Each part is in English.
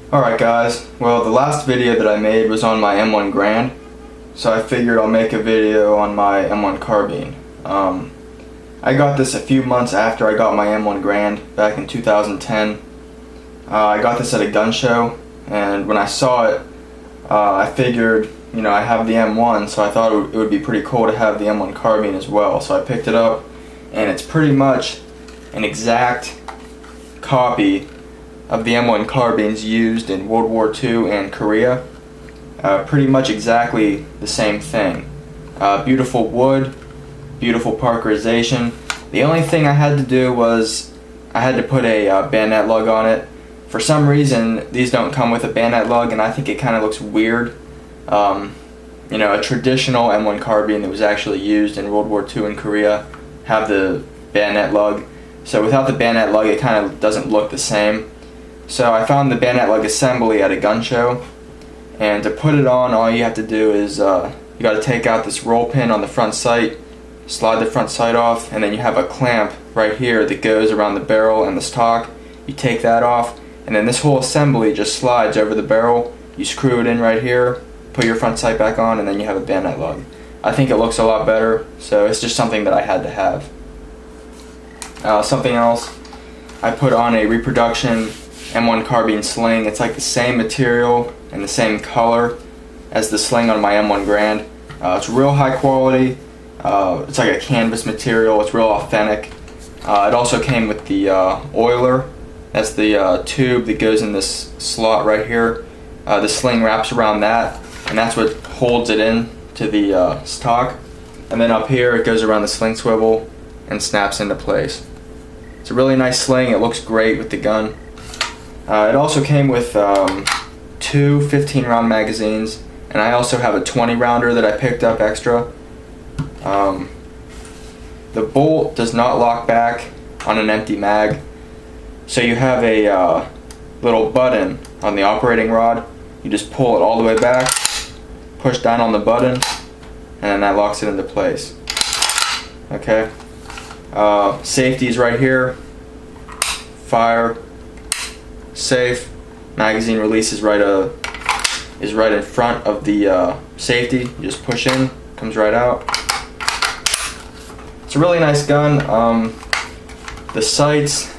Alright guys, well the last video that I made was on my M1 Grand, so I figured I'll make a video on my M1 Carbine. I got this a few months after I got my M1 Grand back in 2010. I got this at a gun show, and when I saw it, I figured, you know, I have the M1, so I thought it would be pretty cool to have the M1 Carbine as well. So I picked it up, and it's pretty much an exact copy of the M1 carbines used in World War II and Korea. Pretty much exactly the same thing. Beautiful wood, beautiful parkerization. The only thing I had to do was I had to put a bayonet lug on it. For some reason these don't come with a bayonet lug, and I think it kind of looks weird. You know, a traditional M1 carbine that was actually used in World War II and Korea have the bayonet lug. So without the bayonet lug it kind of doesn't look the same. So I found the Bayonet Lug Assembly at a gun show, and to put it on, all you have to do is you got to take out this roll pin on the front sight, slide the front sight off, and then you have a clamp right here that goes around the barrel and the stock. You take that off, and then this whole assembly just slides over the barrel. You screw it in right here, put your front sight back on, and then you have a bayonet lug. I think it looks a lot better, so it's just something that I had to have. Something else, I put on a reproduction M1 carbine sling. It's like the same material and the same color as the sling on my M1 Grand. It's real high quality. It's like a canvas material. It's real authentic. It also came with the oiler. That's the tube that goes in this slot right here. The sling wraps around that, and that's what holds it in to the stock. And then up here it goes around the sling swivel and snaps into place. It's a really nice sling. It looks great with the gun. It also came with two 15-round magazines, and I also have a 20-rounder that I picked up extra. The bolt does not lock back on an empty mag, so you have a little button on the operating rod. You just pull it all the way back, push down on the button, and then that locks it into place. Okay. Safety is right here. Fire. Safe. Magazine release is right in front of the safety. You just push in, comes right out. It's a really nice gun. The sights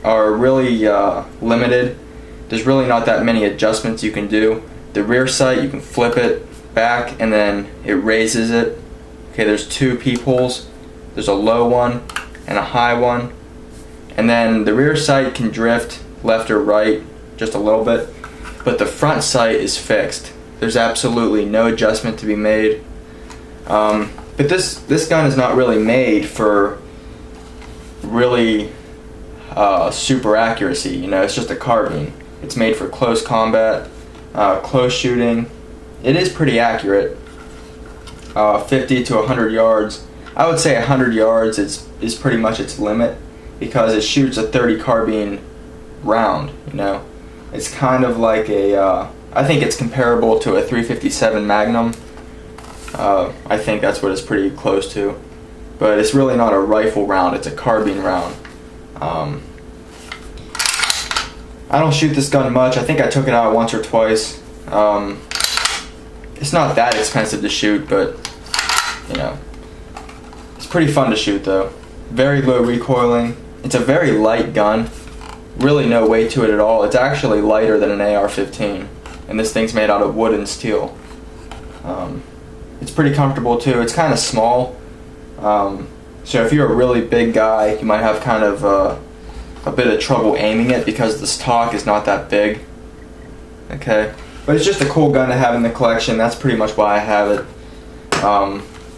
are really limited. There's really not that many adjustments you can do. The rear sight, you can flip it back and then it raises it. Okay, there's two peepholes. There's a low one and a high one. And then the rear sight can drift left or right just a little bit, but the front sight is fixed. There's absolutely no adjustment to be made. But this gun is not really made for really super accuracy. You know, it's just a carbine. It's made for close combat, close shooting. It is pretty accurate. 50 to 100 yards. I would say 100 yards is pretty much its limit, because it shoots a 30 carbine round. You know, it's kind of like I think it's comparable to a 357 Magnum. I think that's what it's pretty close to, but it's really not a rifle round, it's a carbine round. I don't shoot this gun much. I think I took it out once or twice. It's not that expensive to shoot, but you know, it's pretty fun to shoot though. Very low recoiling. It's a very light gun. Really no weight to it at all. It's actually lighter than an AR-15, and this thing's made out of wood and steel. It's pretty comfortable too. It's kind of small, so if you're a really big guy, you might have kind of a bit of trouble aiming it because the stock is not that big. Okay, but it's just a cool gun to have in the collection. That's pretty much why I have it.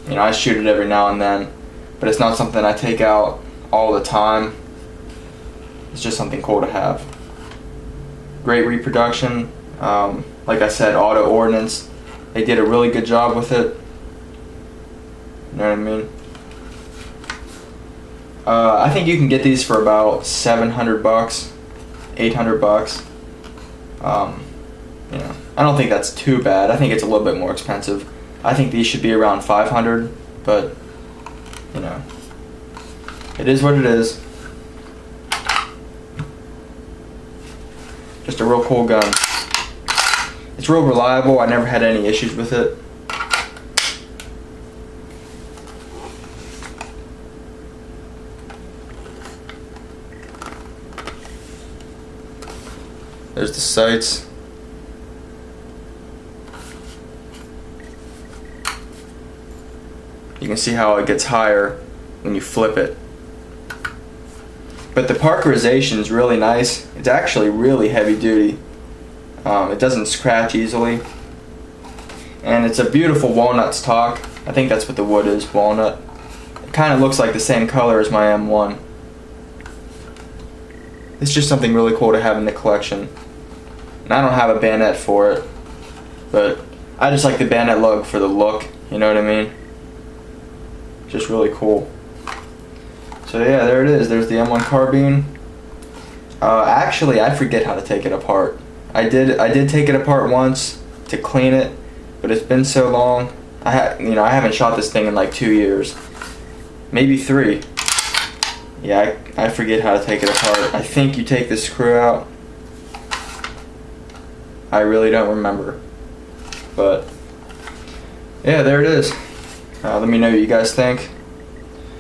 You know, I shoot it every now and then, but it's not something I take out all the time. It's just something cool to have. Great reproduction. Like I said, auto Ordnance. They did a really good job with it. You know what I mean? I think you can get these for about $700, $800. You know, I don't think that's too bad. I think it's a little bit more expensive. I think these should be around $500, but you know, it is what it is. Just a real cool gun. It's real reliable. I never had any issues with it. There's the sights. You can see how it gets higher when you flip it. But the parkerization is really nice. It's actually really heavy duty. It doesn't scratch easily. And it's a beautiful walnut stock. I think that's what the wood is, walnut. It kind of looks like the same color as my M1. It's just something really cool to have in the collection. And I don't have a bayonet for it, but I just like the Bayonet Lug for the look, you know what I mean? Just really cool. So yeah, there it is. There's the M1 carbine. Actually, I forget how to take it apart. I did take it apart once to clean it, but it's been so long. I haven't shot this thing in like 2 years, maybe 3. Yeah, I forget how to take it apart. I think you take the screw out. I really don't remember, but yeah, there it is. Let me know what you guys think.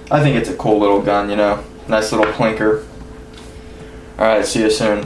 I think it's a cool little gun, you know, nice little plinker. Alright, see you soon.